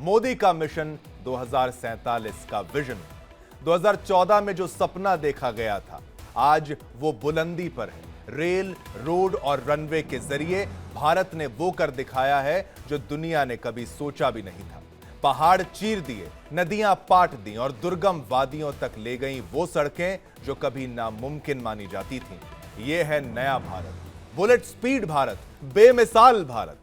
मोदी का मिशन 2047 का विजन। 2014 में जो सपना देखा गया था, आज वो बुलंदी पर है। रेल, रोड और रनवे के जरिए भारत ने वो कर दिखाया है जो दुनिया ने कभी सोचा भी नहीं था। पहाड़ चीर दिए, नदियां पाट दी और दुर्गम वादियों तक ले गई वो सड़कें जो कभी नामुमकिन मानी जाती थीं। ये है नया भारत, बुलेट स्पीड भारत, बेमिसाल भारत।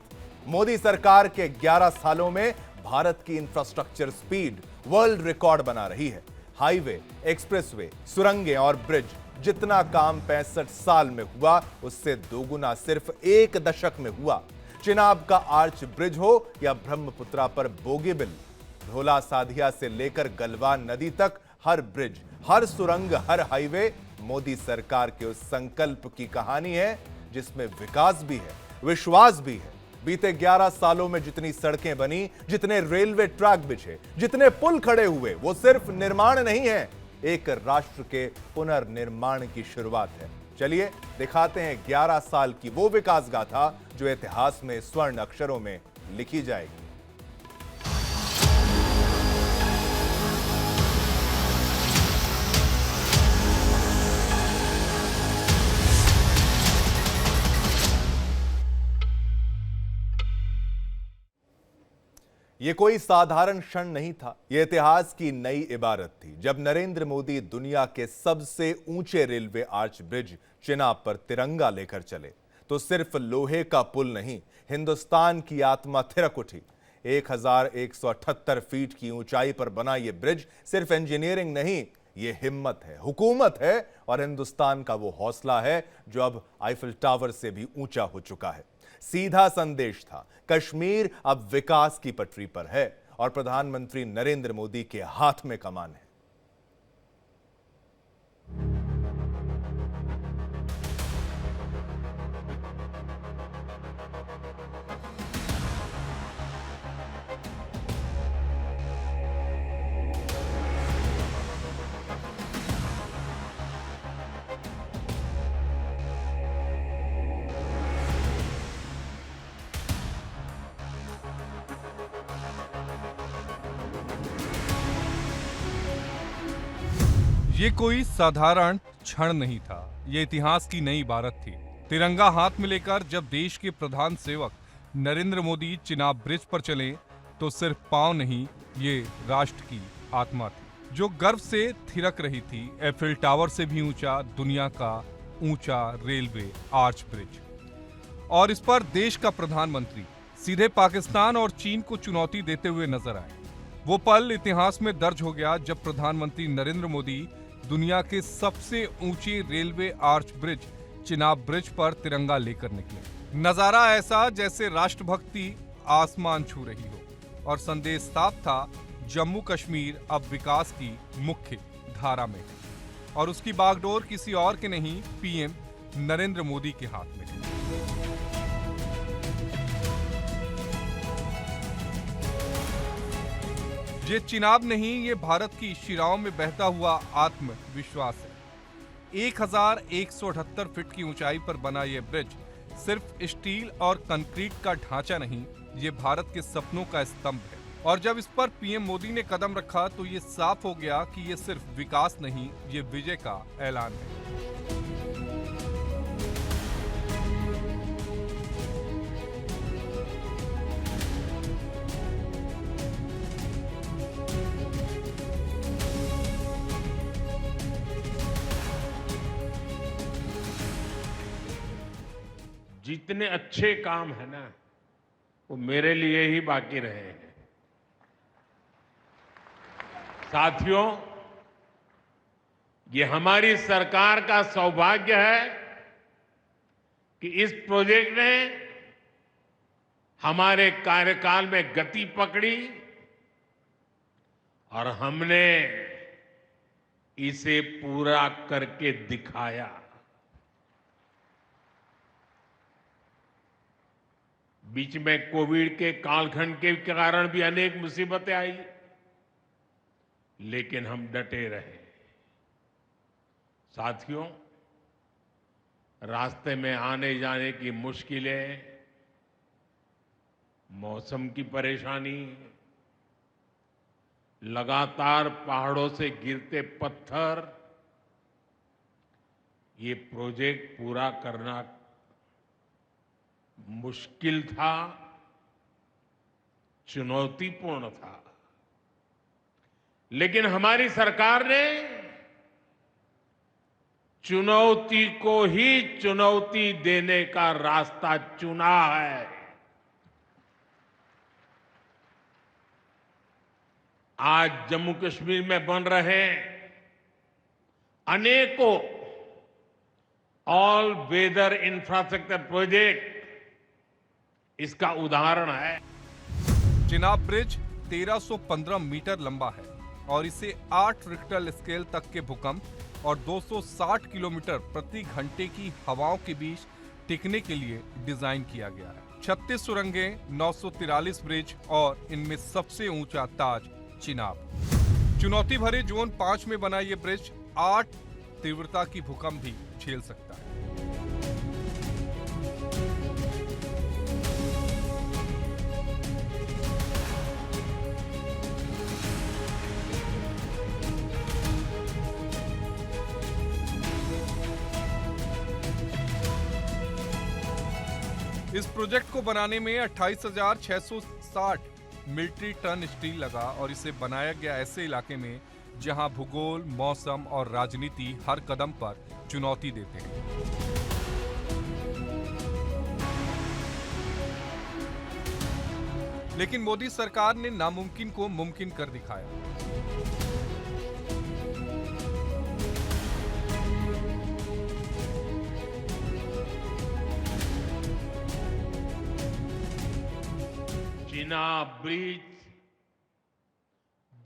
मोदी सरकार के 11 सालों में भारत की इंफ्रास्ट्रक्चर स्पीड वर्ल्ड रिकॉर्ड बना रही है। हाईवे, एक्सप्रेसवे, सुरंगें और ब्रिज, जितना काम 65 साल में हुआ उससे दोगुना सिर्फ एक दशक में हुआ। चिनाब का आर्च ब्रिज हो या ब्रह्मपुत्रा पर बोगीबिल, ढोला साधिया से लेकर गलवान नदी तक, हर ब्रिज, हर सुरंग, हर हाईवे मोदी सरकार के उस संकल्प की कहानी है जिसमें विकास भी है, विश्वास भी है। बीते 11 सालों में जितनी सड़कें बनी, जितने रेलवे ट्रैक बिछे, जितने पुल खड़े हुए, वो सिर्फ निर्माण नहीं है, एक राष्ट्र के पुनर्निर्माण की शुरुआत है। चलिए दिखाते हैं 11 साल की वो विकास गाथा जो इतिहास में स्वर्ण अक्षरों में लिखी जाएगी। ये कोई साधारण क्षण नहीं था, ये इतिहास की नई इबारत थी। जब नरेंद्र मोदी दुनिया के सबसे ऊंचे रेलवे आर्च ब्रिज चिनाब पर तिरंगा लेकर चले, तो सिर्फ लोहे का पुल नहीं, हिंदुस्तान की आत्मा थिरक उठी। 1178 फीट की ऊंचाई पर बना यह ब्रिज सिर्फ इंजीनियरिंग नहीं, ये हिम्मत है, हुकूमत है और हिंदुस्तान का वो हौसला है जो अब आईफिल टावर से भी ऊंचा हो चुका है। सीधा संदेश था, कश्मीर अब विकास की पटरी पर है और प्रधानमंत्री नरेंद्र मोदी के हाथ में कमान है। ये कोई साधारण क्षण नहीं था, ये इतिहास की नई इबारत थी। तिरंगा हाथ में लेकर जब देश के प्रधान सेवक नरेंद्र मोदी चिनाब ब्रिज पर चले, तो सिर्फ पांव नहीं, ये राष्ट्र की आत्मा थी जो गर्व से थिरक रही थी। एफिल टावर से भी ऊंचा, दुनिया का ऊंचा रेलवे आर्च ब्रिज, और इस पर देश का प्रधानमंत्री सीधे पाकिस्तान और चीन को चुनौती देते हुए नजर आए। वो पल इतिहास में दर्ज हो गया जब प्रधानमंत्री नरेंद्र मोदी दुनिया के सबसे ऊंचे railway arch bridge Chenab bridge पर तिरंगा लेकर निकले। नजारा ऐसा जैसे राष्ट्रभक्ति आसमान छू रही हो और संदेश साफ था, जम्मू कश्मीर अब विकास की मुख्य धारा में है और उसकी बागडोर किसी और के नहीं, पीएम नरेंद्र मोदी के हाथ में है। ये चिनाब नहीं, ये भारत की शिराओं में बहता हुआ आत्मविश्वास है। 1178 फीट की ऊंचाई पर बना यह ब्रिज सिर्फ स्टील और कंक्रीट का ढांचा नहीं, ये भारत के सपनों का स्तंभ है। और जब इस पर पीएम मोदी ने कदम रखा तो ये साफ हो गया कि ये सिर्फ विकास नहीं, ये विजय का ऐलान है। जितने अच्छे काम है ना, वो मेरे लिए ही बाकी रहे हैं। साथियों, ये हमारी सरकार का सौभाग्य है कि इस प्रोजेक्ट ने हमारे कार्यकाल में गति पकड़ी और हमने इसे पूरा करके दिखाया। बीच में कोविड के कालखंड के कारण भी अनेक मुसीबतें आई, लेकिन हम डटे रहे। साथियों, रास्ते में आने जाने की मुश्किलें, मौसम की परेशानी, लगातार पहाड़ों से गिरते पत्थर, ये प्रोजेक्ट पूरा करना मुश्किल था, चुनौतीपूर्ण था। लेकिन हमारी सरकार ने चुनौती को ही चुनौती देने का रास्ता चुना है। आज जम्मू कश्मीर में बन रहे अनेकों ऑल वेदर इंफ्रास्ट्रक्चर प्रोजेक्ट इसका उदाहरण है। चिनाब ब्रिज 1315 मीटर लंबा है और इसे 8 रिक्टर स्केल तक के भूकंप और 260 किलोमीटर प्रति घंटे की हवाओं के बीच टिकने के लिए डिजाइन किया गया है। 36 सुरंगें, 943 ब्रिज और इनमें सबसे ऊंचा ताज चिनाब। चुनौती भरे जोन 5 में बना ये ब्रिज 8 तीव्रता की भूकंप भी झेल सकता है। इस प्रोजेक्ट को बनाने में 28,660 मिलिट्री टन स्टील लगा और इसे बनाया गया ऐसे इलाके में जहां भूगोल, मौसम और राजनीति हर कदम पर चुनौती देते हैं। लेकिन मोदी सरकार ने नामुमकिन को मुमकिन कर दिखाया। चिनाब ब्रिज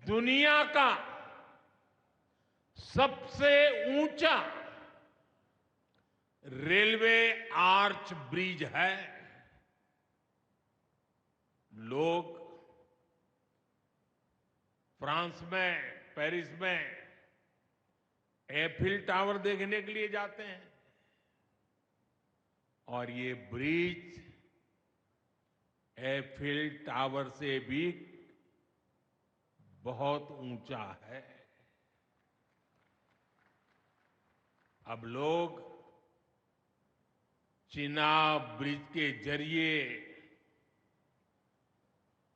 दुनिया का सबसे ऊंचा रेलवे आर्च ब्रिज है। लोग फ्रांस में, पेरिस में एफिल टावर देखने के लिए जाते हैं और ये ब्रिज एफिल टावर से भी बहुत ऊंचा है। अब लोग चिनाब ब्रिज के जरिए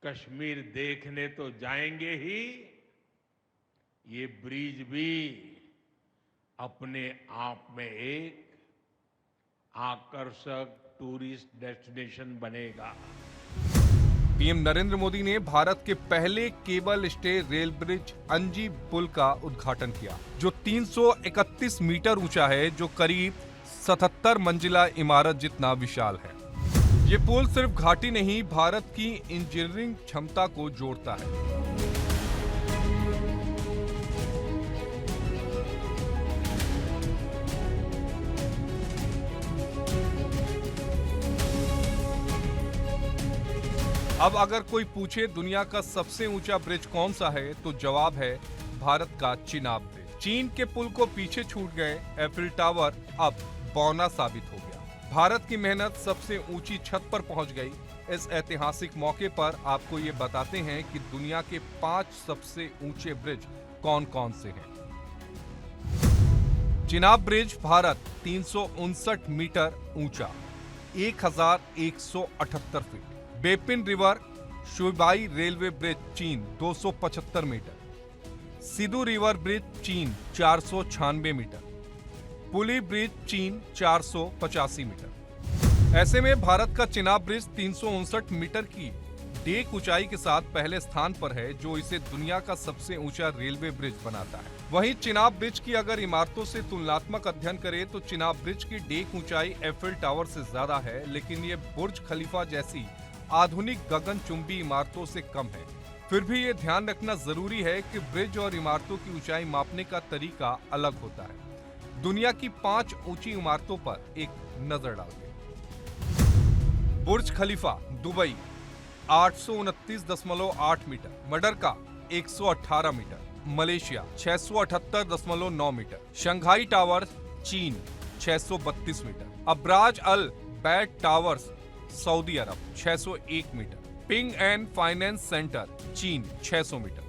कश्मीर देखने तो जाएंगे ही, ये ब्रिज भी अपने आप में एक आकर्षक टूरिस्ट डेस्टिनेशन बनेगा। पीएम नरेंद्र मोदी ने भारत के पहले केबल स्टे रेल ब्रिज अंजी पुल का उद्घाटन किया, जो 331 मीटर ऊंचा है, जो करीब 77 मंजिला इमारत जितना विशाल है। ये पुल सिर्फ घाटी नहीं, भारत की इंजीनियरिंग क्षमता को जोड़ता है। अब अगर कोई पूछे दुनिया का सबसे ऊंचा ब्रिज कौन सा है, तो जवाब है भारत का चिनाब ब्रिज। चीन के पुल को पीछे छूट गए एफिल टावर अब बौना साबित हो गया। भारत की मेहनत सबसे ऊंची छत पर पहुंच गई। इस ऐतिहासिक मौके पर आपको ये बताते हैं कि दुनिया के 5 सबसे ऊंचे ब्रिज कौन कौन से हैं। चिनाब ब्रिज भारत 359 मीटर ऊंचा, 1178 फीट। बेपिन रिवर शुबाई रेलवे ब्रिज चीन 275 मीटर। सिधु रिवर ब्रिज चीन 496 मीटर। पुली ब्रिज चीन 485 मीटर। ऐसे में भारत का चिनाब ब्रिज 359 मीटर की डेक ऊंचाई के साथ पहले स्थान पर है, जो इसे दुनिया का सबसे ऊंचा रेलवे ब्रिज बनाता है। वहीं चिनाब ब्रिज की अगर इमारतों से तुलनात्मक अध्ययन करें तो चिनाब ब्रिज की डेक ऊंचाई एफिल टावर से ज्यादा है, लेकिन ये बुर्ज खलीफा जैसी आधुनिक गगनचुंबी इमारतों से कम है। फिर भी ये ध्यान रखना जरूरी है कि ब्रिज और इमारतों की ऊंचाई मापने का तरीका अलग होता है। दुनिया की 5 ऊंची इमारतों पर एक नजर डालते। Burj Khalifa Dubai 829.8 metre, Merdeka 118 metre, Malaysia 678.9 metre, Shanghai tower चीन 632 metre, Abraj al Bait towers सऊदी अरब 601 metre, Ping An finance centre चीन 600 मीटर।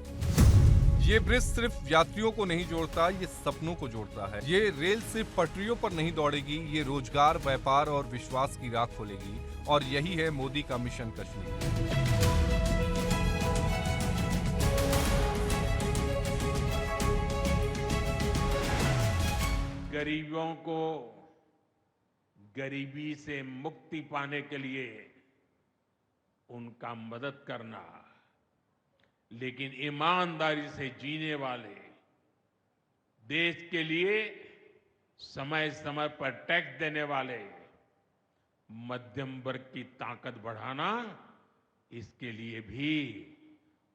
ये ब्रिज सिर्फ यात्रियों को नहीं जोड़ता, ये सपनों को जोड़ता है। ये रेल सिर्फ पटरियों पर नहीं दौड़ेगी, ये रोजगार, व्यापार और विश्वास की राह खोलेगी। और यही है मोदी का मिशन कश्मीर। गरीबों को गरीबी से मुक्ति पाने के लिए उनका मदद करना, लेकिन ईमानदारी से जीने वाले, देश के लिए समय समय पर टैक्स देने वाले मध्यम वर्ग की ताकत बढ़ाना, इसके लिए भी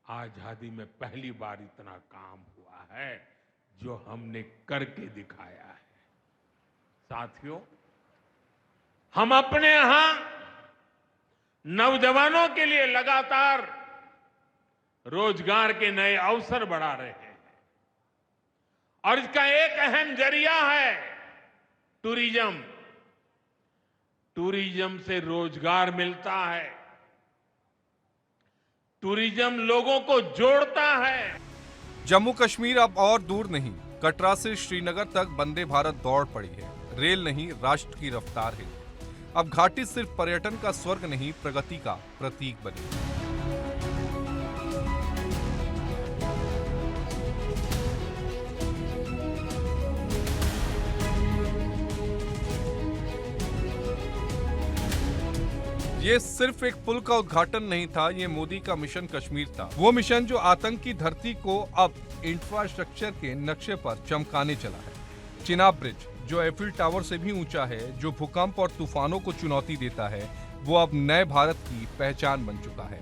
आजादी में पहली बार इतना काम हुआ है जो हमने करके दिखाया है। साथियों, हम अपने यहां नौजवानों के लिए लगातार रोजगार के नए अवसर बढ़ा रहे हैं और इसका एक अहम जरिया है टूरिज्म। टूरिज्म से रोजगार मिलता है, टूरिज्म लोगों को जोड़ता है। जम्मू कश्मीर अब और दूर नहीं, कटरा से श्रीनगर तक वंदे भारत दौड़ पड़ी है। रेल नहीं, राष्ट्र की रफ्तार है। अब घाटी सिर्फ पर्यटन का स्वर्ग नहीं, प्रगति का प्रतीक बनी। ये सिर्फ एक पुल का उद्घाटन नहीं था, ये मोदी का मिशन कश्मीर था। वो मिशन जो आतंक की धरती को अब इंफ्रास्ट्रक्चर के नक्शे पर चमकाने चला है। चिनाब ब्रिज, जो एफिल टावर से भी ऊंचा है, जो भूकंप और तूफानों को चुनौती देता है, वो अब नए भारत की पहचान बन चुका है।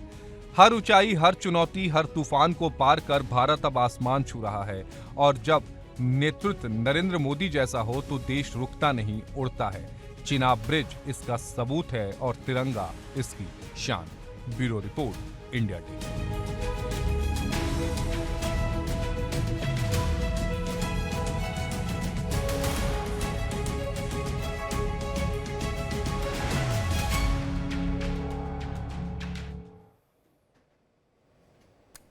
हर ऊंचाई, हर चुनौती, हर तूफान को पार कर भारत अब आसमान छू रहा है। और जब नेतृत्व नरेंद्र मोदी जैसा हो तो देश रुकता नहीं, उड़ता है। चिनाब ब्रिज इसका सबूत है और तिरंगा इसकी शान। Bureau report, India TV.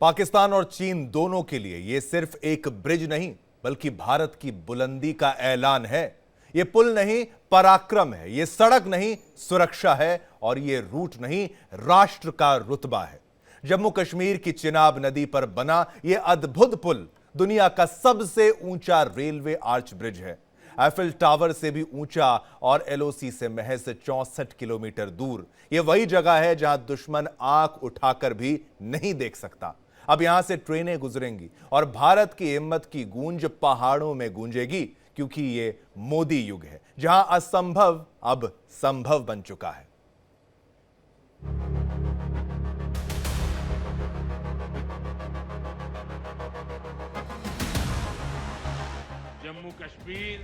Pakistan और चीन दोनों के लिए यह सिर्फ एक ब्रिज नहीं, बल्कि भारत की बुलंदी का ऐलान है। यह पुल नहीं, पराक्रम है। यह सड़क नहीं, सुरक्षा है। और यह रूट नहीं, राष्ट्र का रुतबा है। जम्मू कश्मीर की चिनाब नदी पर बना यह अद्भुत पुल दुनिया का सबसे ऊंचा रेलवे आर्च ब्रिज है। एफिल टावर से भी ऊंचा और एलओसी से महज 64 किलोमीटर दूर। यह वही जगह है जहां दुश्मन आंख उठाकर भी नहीं देख सकता। अब यहां से ट्रेनें गुजरेंगी और भारत की हिम्मत की गूंज पहाड़ों में गूंजेगी, क्योंकि यह मोदी युग है, जहां असंभव अब संभव बन चुका है। जम्मू कश्मीर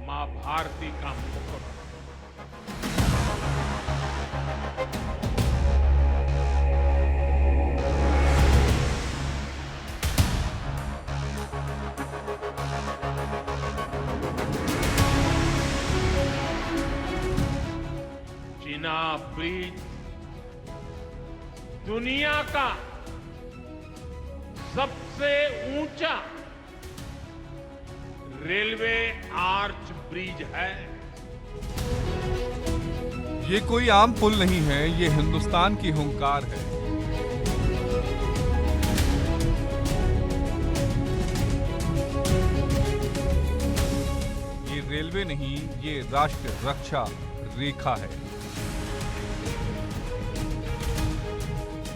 मां भारती का मुकुट। चिनाब ब्रिज दुनिया का सबसे ऊंचा रेलवे आर्च ब्रिज है। ये कोई आम पुल नहीं है, ये हिंदुस्तान की हुंकार है। ये रेलवे नहीं, ये राष्ट्र रक्षा रेखा है।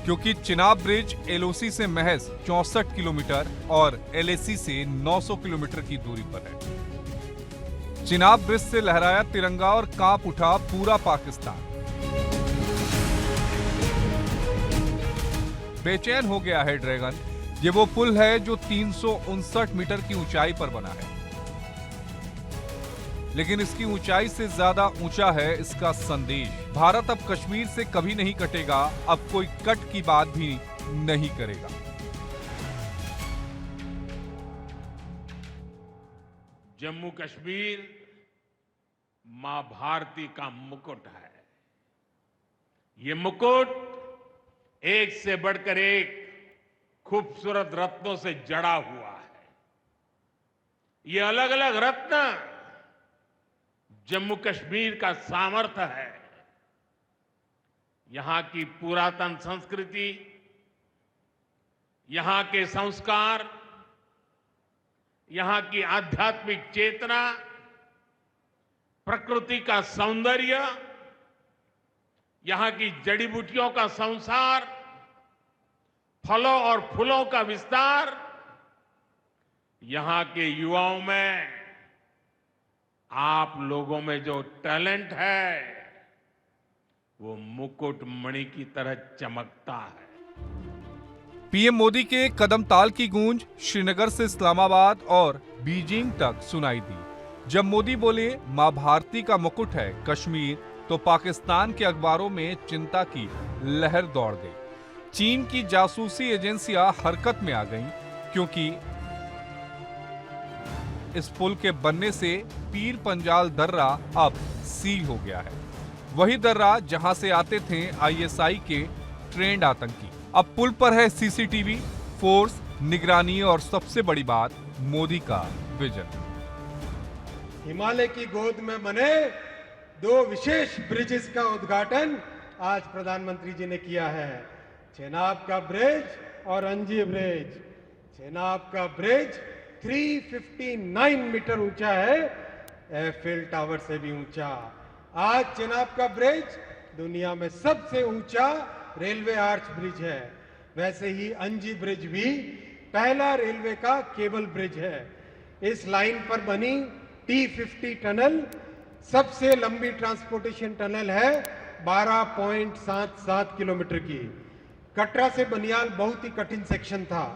क्योंकि चिनाब ब्रिज एलओसी से महज 64 किलोमीटर और एलएसी से 900 किलोमीटर की दूरी पर है। चिनाब ब्रिज से लहराया तिरंगा और कांप उठा पूरा पाकिस्तान। बेचैन हो गया है ड्रैगन। ये वो पुल है जो 359 मीटर की ऊंचाई पर बना है, लेकिन इसकी ऊंचाई से ज्यादा ऊंचा है इसका संदेश। भारत अब कश्मीर से कभी नहीं कटेगा, अब कोई कट की बात भी नहीं करेगा। जम्मू कश्मीर मां भारती का मुकुट है। ये मुकुट एक से बढ़कर एक खूबसूरत रत्नों से जड़ा हुआ है। ये अलग अलग रत्न जम्मू कश्मीर का सामर्थ्य है। यहां की पुरातन संस्कृति, यहां के संस्कार, यहां की आध्यात्मिक चेतना, प्रकृति का सौंदर्य, यहां की जड़ी बूटियों का संसार, फलों और फूलों का विस्तार, यहां के युवाओं में, आप लोगों में जो टैलेंट है वो मुकुट मणि की तरह चमकता है। पीएम मोदी के कदम ताल की गूंज श्रीनगर से इस्लामाबाद और बीजिंग तक सुनाई दी। जब मोदी बोले मां भारती का मुकुट है कश्मीर, तो पाकिस्तान के अखबारों में चिंता की लहर दौड़ गई। चीन की जासूसी एजेंसियां हरकत में आ गईं, क्योंकि इस पुल के बनने से पीर पंजाल दर्रा अब सील हो गया है। वही दर्रा जहां से आते थे आईएसआई के ट्रेंड आतंकी। अब पुल पर है सीसीटीवी, फोर्स, निगरानी और सबसे बड़ी बात, मोदी का विजन। हिमालय की गोद में बने 2 विशेष ब्रिजेस का उद्घाटन आज प्रधानमंत्री जी ने किया है। चेनाब का ब्रिज और अंजी ब्रिज। चेनाब का ब्रिज 359 मीटर ऊंचा है, एफिल टावर से भी ऊंचा। आज चेनाब का ब्रिज दुनिया में सबसे ऊंचा रेलवे आर्च ब्रिज है। वैसे ही अंजी ब्रिज भी पहला रेलवे का केबल ब्रिज है। इस लाइन पर बनी T50 टनल सबसे लंबी ट्रांसपोर्टेशन टनल है, 12.77 किलोमीटर की। कटरा से बनियाल बहुत ही कठिन सेक्शन था।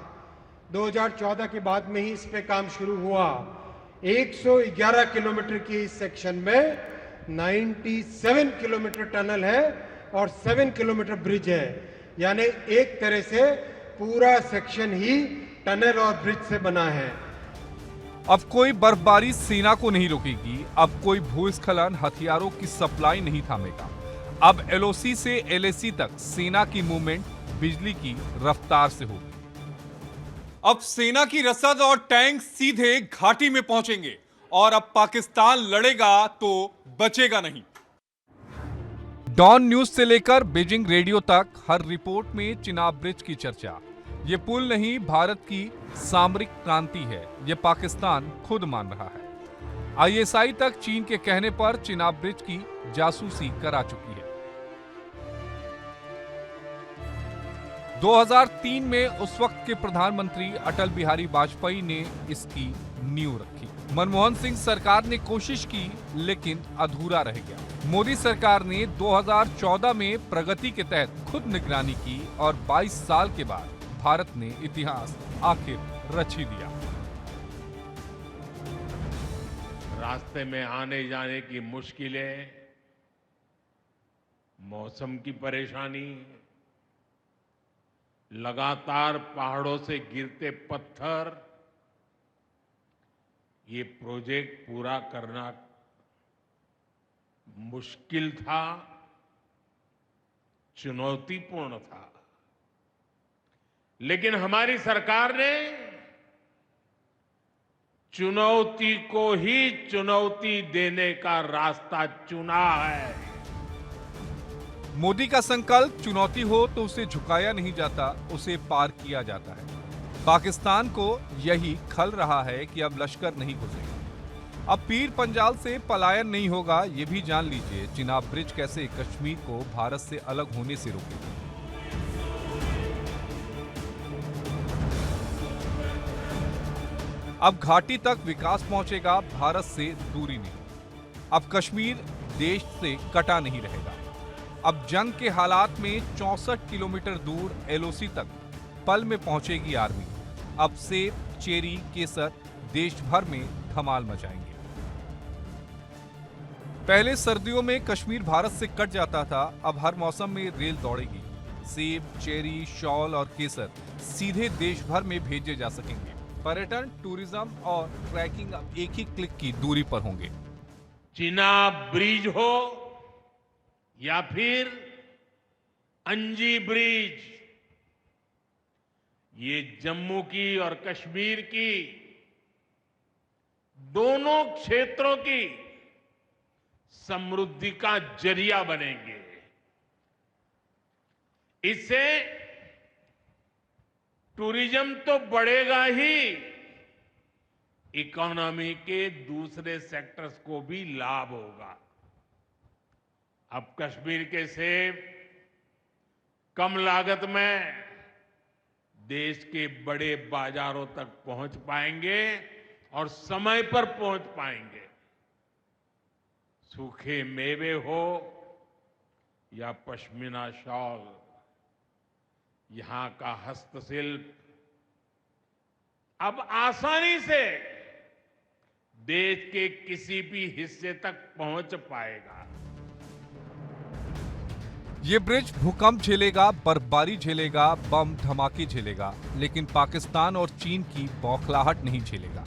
2014 के बाद में ही इस पे काम शुरू हुआ। 111 किलोमीटर की इस सेक्शन में 97 किलोमीटर टनल है और 7 किलोमीटर ब्रिज है। यानी एक तरह से पूरा सेक्शन ही टनल और ब्रिज से बना है। अब कोई बर्फबारी सेना को नहीं रोकेगी। अब कोई भूस्खलन हथियारों की सप्लाई नहीं थामेगा। अब एलओसी से एलएसी तक सेना की मूवमेंट बिजली की रफ्तार से होगी। अब सेना की रसद और टैंक सीधे घाटी में पहुंचेंगे और अब पाकिस्तान लड़ेगा तो बचेगा नहीं। डॉन न्यूज से लेकर बीजिंग रेडियो तक हर रिपोर्ट में चिनाब ब्रिज की चर्चा। ये पुल नहीं, भारत की सामरिक क्रांति है, ये पाकिस्तान खुद मान रहा है। आईएसआई तक चीन के कहने पर चिनाब ब्रिज की जासूसी करा चुकी है। 2003 में उस वक्त के प्रधानमंत्री अटल बिहारी वाजपेयी ने इसकी नींव रखी। मनमोहन सिंह सरकार ने कोशिश की, लेकिन अधूरा रह गया। मोदी सरकार ने 2014 में प्रगति के तहत खुद निगरानी की और 22 साल के बाद भारत ने इतिहास आखिर रच ही दिया। रास्ते में आने जाने की मुश्किलें, मौसम की परेशानी, लगातार पहाड़ों से गिरते पत्थर, ये प्रोजेक्ट पूरा करना मुश्किल था, चुनौतीपूर्ण था। लेकिन हमारी सरकार ने चुनौती को ही चुनौती देने का रास्ता चुना है। मोदी का संकल्प चुनौती हो तो उसे झुकाया नहीं जाता, उसे पार किया जाता है। पाकिस्तान को यही खल रहा है कि अब लश्कर नहीं घुसेगा। अब पीर पंजाल से पलायन नहीं होगा। ये भी जान लीजिए चिनाब ब्रिज कैसे कश्मीर को भारत से अलग होने से रोकेगा। अब घाटी तक विकास पहुंचेगा, भारत से दूरी नहीं। अब कश्मीर देश से कटा नहीं रहेगा। अब जंग के हालात में 64 किलोमीटर दूर एलओसी तक पल में पहुंचेगी आर्मी। अब सेब, चेरी, केसर देश भर में धमाल मचाएंगे। पहले सर्दियों में कश्मीर भारत से कट जाता था, अब हर मौसम में रेल दौड़ेगी। सेब, चेरी, शॉल और केसर सीधे देश भर में भेजे जा सकेंगे। पर्यटन, टूरिज्म और ट्रैकिंग अब एक ही क्लिक की दूरी पर होंगे। चिनाब ब्रिज हो या फिर अंजी ब्रिज, ये जम्मू की और कश्मीर की दोनों क्षेत्रों की समृद्धि का जरिया बनेंगे। इससे टूरिज्म तो बढ़ेगा ही, इकोनॉमी के दूसरे सेक्टर्स को भी लाभ होगा। अब कश्मीर के सेब कम लागत में देश के बड़े बाजारों तक पहुंच पाएंगे और समय पर पहुंच पाएंगे। सूखे मेवे हो या पश्मीना शॉल, यहां का हस्तशिल्प अब आसानी से देश के किसी भी हिस्से तक पहुंच पाएगा। ये ब्रिज भूकंप झेलेगा, बर्फबारी झेलेगा, बम धमाके झेलेगा, लेकिन पाकिस्तान और चीन की बौखलाहट नहीं झेलेगा,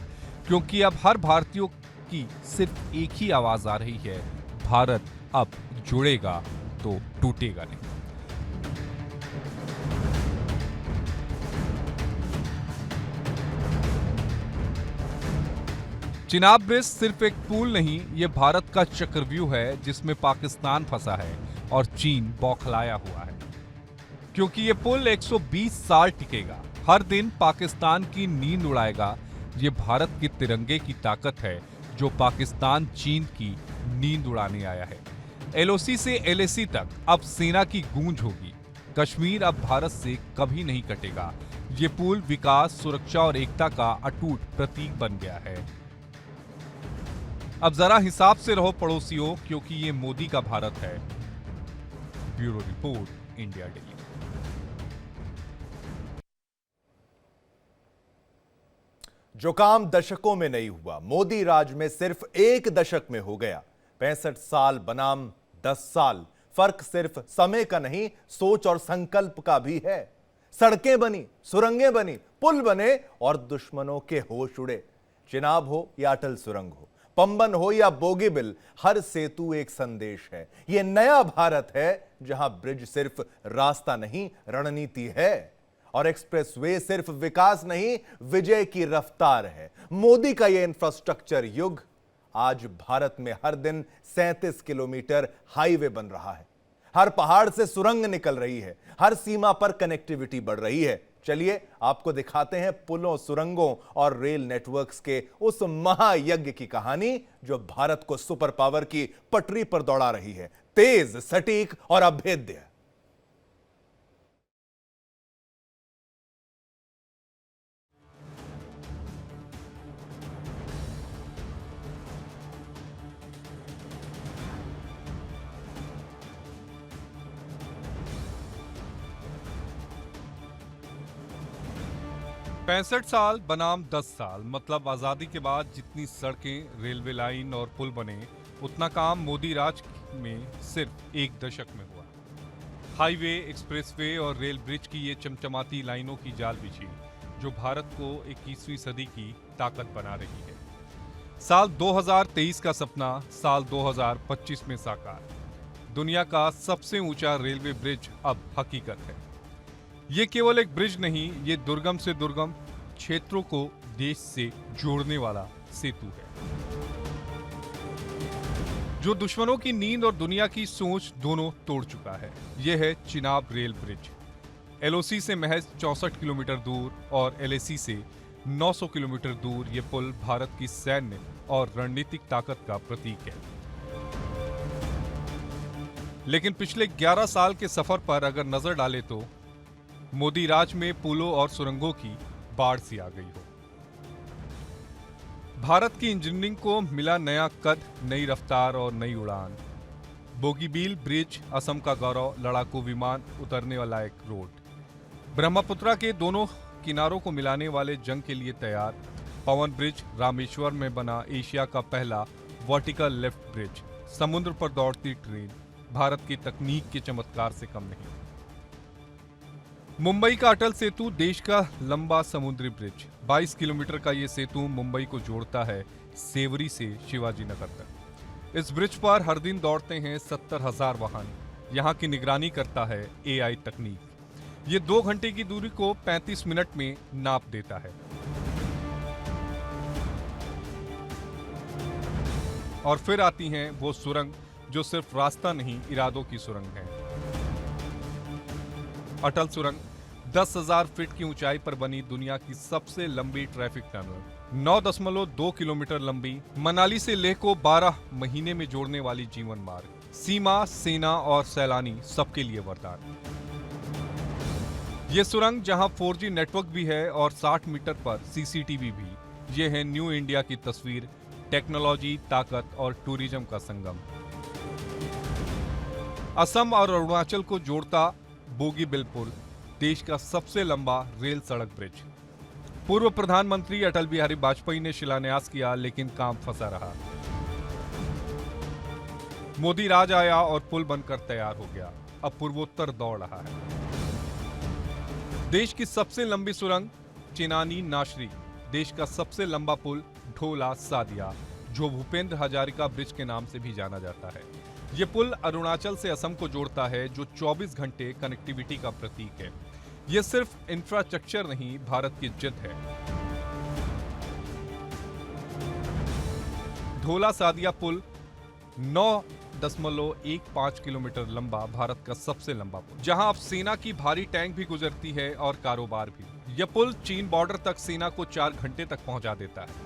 क्योंकि अब हर भारतीय की सिर्फ एक ही आवाज आ रही है, भारत अब जुड़ेगा तो टूटेगा नहीं। चिनाब ब्रिज सिर्फ एक पुल नहीं, ये भारत का चक्रव्यूह है जिसमें पाकिस्तान फंसा है और चीन बौखलाया हुआ है, क्योंकि ये पुल 120 साल टिकेगा, हर दिन पाकिस्तान की नींद उड़ाएगा। ये भारत के तिरंगे की ताकत है जो पाकिस्तान चीन की नींद उड़ाने आया है। एलओसी से एलएसी तक अब सेना की गूंज होगी। कश्मीर अब भारत से कभी नहीं कटेगा। ये पुल विकास, सुरक्षा और एकता का अटूट प्रतीक बन गया है। अब जरा हिसाब से रहो पड़ोसियों, क्योंकि ये मोदी का भारत है। Bureau report, India daily. जो काम दशकों में नहीं हुआ, मोदी राज में सिर्फ एक दशक में हो गया। 65 साल बनाम 10 साल, फर्क सिर्फ समय का नहीं, सोच और संकल्प का भी है। सड़कें बनी, सुरंगें बनी, पुल बने और दुश्मनों के होश उड़े। चिनाब हो या अटल सुरंग हो, पंबन हो या बोगीबिल, हर सेतु एक संदेश है। यह नया भारत है जहां ब्रिज सिर्फ रास्ता नहीं, रणनीति है। और एक्सप्रेसवे सिर्फ विकास नहीं, विजय की रफ्तार है। मोदी का यह इंफ्रास्ट्रक्चर युग, आज भारत में हर दिन 37 किलोमीटर हाईवे बन रहा है। हर पहाड़ से सुरंग निकल रही है, हर सीमा पर कनेक्टिविटी बढ़ रही है। चलिए आपको दिखाते हैं पुलों, सुरंगों और रेल नेटवर्क्स के उस महायज्ञ की कहानी जो भारत को सुपर पावर की पटरी पर दौड़ा रही है, तेज, सटीक और अभेद्य। पैंसठ साल बनाम 10 साल, मतलब आजादी के बाद जितनी सड़कें, रेलवे लाइन और पुल बने, उतना काम मोदी राज में सिर्फ एक दशक में हुआ। हाईवे, एक्सप्रेसवे और रेल ब्रिज की ये चमचमाती लाइनों की जाल बिछी, जो भारत को 21वीं सदी की ताकत बना रही है। साल 2023 का सपना साल 2025 में साकार। दुनिया का सबसे ऊंचा रेलवे ब्रिज अब हकीकत है। ये केवल एक ब्रिज नहीं, ये दुर्गम से दुर्गम क्षेत्रों को देश से जोड़ने वाला सेतु है, जो दुश्मनों की नींद और दुनिया की सोच दोनों तोड़ चुका है। यह है चिनाब रेल ब्रिज। एलओसी से महज 64 किलोमीटर दूर और एलएसी से 900 किलोमीटर दूर ये पुल भारत की सैन्य और रणनीतिक ताकत का प्रतीक है। लेकिन पिछले 11 साल के सफर पर अगर नजर डालें तो मोदी राज में पुलों और सुरंगों की बाढ़ सी आ गई हो। भारत की इंजीनियरिंग को मिला नया कद, नई रफ्तार और नई उड़ान। बोगीबील ब्रिज असम का गौरव, लड़ाकू विमान उतरने वाला एक रोड। ब्रह्मपुत्रा के दोनों किनारों को मिलाने वाले जंग के लिए तैयार। पवन ब्रिज रामेश्वर में बना एशिया का पहला वर्टिकल लिफ्ट ब्रिज। समुद्र पर दौड़ती ट्रेन, भारत की तकनीक के चमत्कार से कम नहीं। मुंबई का अटल सेतु, देश का लंबा समुद्री ब्रिज। 22 किलोमीटर का ये सेतु मुंबई को जोड़ता है सेवरी से शिवाजी नगर तक। इस ब्रिज पर हर दिन दौड़ते हैं 70,000 वाहन। यहाँ की निगरानी करता है एआई तकनीक। ये 2 घंटे की दूरी को 35 मिनट में नाप देता है। और फिर आती हैं वो सुरंग जो सिर्फ रास्ता नहीं, इरादों की सुरंग है। अटल सुरंग 10,000 फीट की ऊंचाई पर बनी दुनिया की सबसे लंबी ट्रैफिक टनल, 9.2 किलोमीटर लंबी, मनाली से लेह को 12 महीने में जोड़ने वाली जीवन मार्ग, सीमा, सेना और सैलानी सबके लिए वरदान। ये सुरंग जहां 4G नेटवर्क भी है और 60 मीटर पर सीसीटीवी भी, ये है न्यू इंडिया की तस्वीर, टेक्नोलॉजी, ताकत और टूरिज्म का संगम। असम और अरुणाचल को जोड़ता बोगीबिल पुल, देश का सबसे लंबा रेल सड़क ब्रिज। पूर्व प्रधानमंत्री अटल बिहारी वाजपेयी ने शिलान्यास किया, लेकिन काम फंसा रहा। मोदी राज आया और पुल बनकर तैयार हो गया। अब पूर्वोत्तर दौड़ रहा है। देश की सबसे लंबी सुरंग चेनानी नाशरी, देश का सबसे लंबा पुल ढोला सादिया, जो भूपेंद्र हजारिका ब्रिज के नाम से भी जाना जाता है। ये पुल अरुणाचल से असम को जोड़ता है, जो 24 घंटे कनेक्टिविटी का प्रतीक है। ये सिर्फ इंफ्रास्ट्रक्चर नहीं, भारत की जिद है। ढोला सादिया पुल 9.15 किलोमीटर लंबा, भारत का सबसे लंबा पुल, जहां अब सेना की भारी टैंक भी गुजरती है और कारोबार भी। यह पुल चीन बॉर्डर तक सेना को 4 घंटे तक पहुंचा देता है।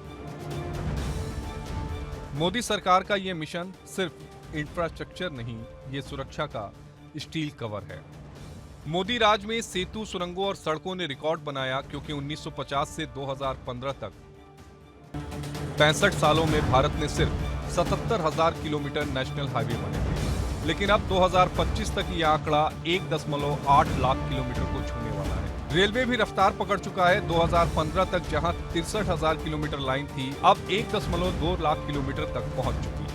मोदी सरकार का यह मिशन सिर्फ इंफ्रास्ट्रक्चर नहीं, ये सुरक्षा का स्टील कवर है। मोदी राज में सेतु, सुरंगों और सड़कों ने रिकॉर्ड बनाया, क्योंकि 1950 से 2015 तक 65 सालों में भारत ने सिर्फ 77,000 किलोमीटर नेशनल हाईवे बने थे। लेकिन अब 2025 तक यह आंकड़ा 1.8 लाख किलोमीटर को छूने वाला है। रेलवे भी रफ्तार पकड़ चुका है। 2015 तक जहां 63,000 किलोमीटर लाइन थी, अब 1.2 लाख किलोमीटर तक पहुंच चुकी है।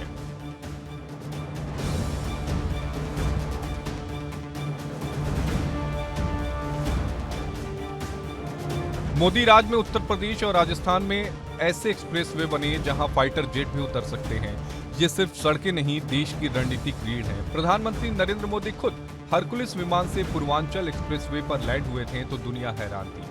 मोदी राज में उत्तर प्रदेश और राजस्थान में ऐसे एक्सप्रेसवे बने जहां फाइटर जेट भी उतर सकते हैं। ये सिर्फ सड़कें नहीं, देश की रणनीतिक रीढ़ है। प्रधानमंत्री नरेंद्र मोदी खुद हरकुलिस विमान से पूर्वांचल एक्सप्रेसवे पर लैंड हुए थे, तो दुनिया हैरान थी।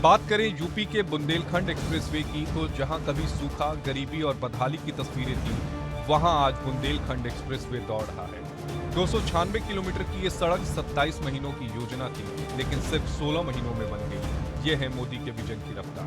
बात करें यूपी के बुंदेलखंड एक्सप्रेसवे की, तो जहां कभी सूखा, गरीबी और बदहाली की तस्वीरें थी, वहां आज बुंदेलखंड एक्सप्रेसवे दौड़ रहा है। 296 किलोमीटर की ये सड़क 27 महीनों की योजना थी, लेकिन सिर्फ 16 महीनों में बन गई। ये है मोदी के विजन की रफ्तार।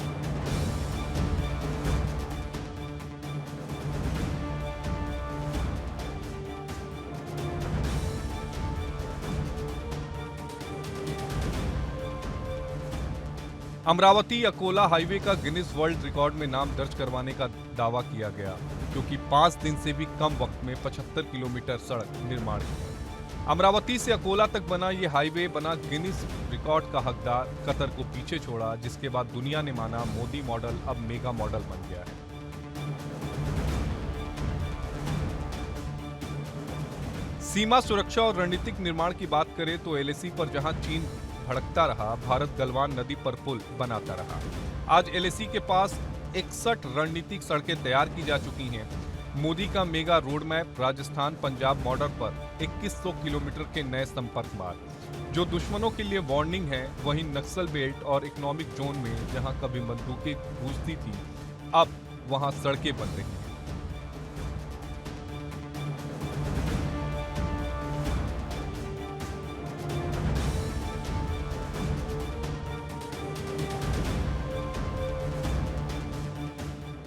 अमरावती अकोला हाईवे का गिनीज वर्ल्ड रिकॉर्ड में नाम दर्ज करवाने का दावा किया गया, क्योंकि 5 दिन से भी कम वक्त में 75 किलोमीटर सड़क निर्माण किया। अमरावती से अकोला तक बना ये हाईवे बना गिनीज रिकॉर्ड का हकदार, कतर को पीछे छोड़ा, जिसके बाद दुनिया ने माना मोदी मॉडल अब मेगा मॉडल बन गया है। सीमा सुरक्षा और रणनीतिक निर्माण की बात करें तो एलएसी पर जहां चीन भड़कता रहा, भारत गलवान नदी पर पुल बनाता रहा। आज एलएसी के पास 61 रणनीतिक सड़कें तैयार की जा चुकी हैं। मोदी का mega road map, Rajasthan Punjab border पर 2100 किलोमीटर के नए संपर्क मार्ग, जो दुश्मनों के लिए वार्निंग है। वहीं नक्सल बेल्ट और इकोनॉमिक जोन में जहां कभी बंदूकें गूंजती थी, अब वहां सड़कें बन रही हैं।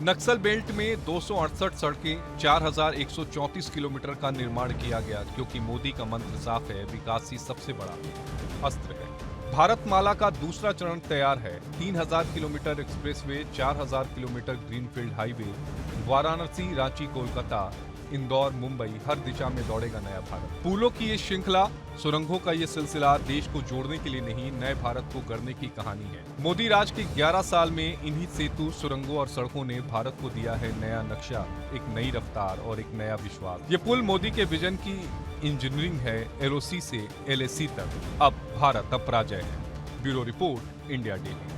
नक्सल बेल्ट में 268 सड़कें, 4134 किलोमीटर का निर्माण किया गया, क्योंकि मोदी का मंत्र साफ है, विकास ही सबसे बड़ा अस्त्र है। भारतमाला का दूसरा चरण तैयार है। 3000 kilometre expressway, 4000 kilometre greenfield highway, Varanasi, Ranchi, Kolkata, Indore, Mumbai, हर दिशा में दौड़ेगा नया भारत। पुलों की ये श्रृंखला, सुरंगों का ये सिलसिला देश को जोड़ने के लिए नहीं, नए भारत को गढ़ने की कहानी है। मोदी राज के 11 साल में इन्हीं सेतु, सुरंगों और सड़कों ने भारत को दिया है नया नक्शा, एक नई रफ्तार और एक नया विश्वास। ये पुल मोदी के विजन की इंजीनियरिंग है, एलओसी से एलएसी तक। अब भारत अपराजय है। Bureau report, India daily.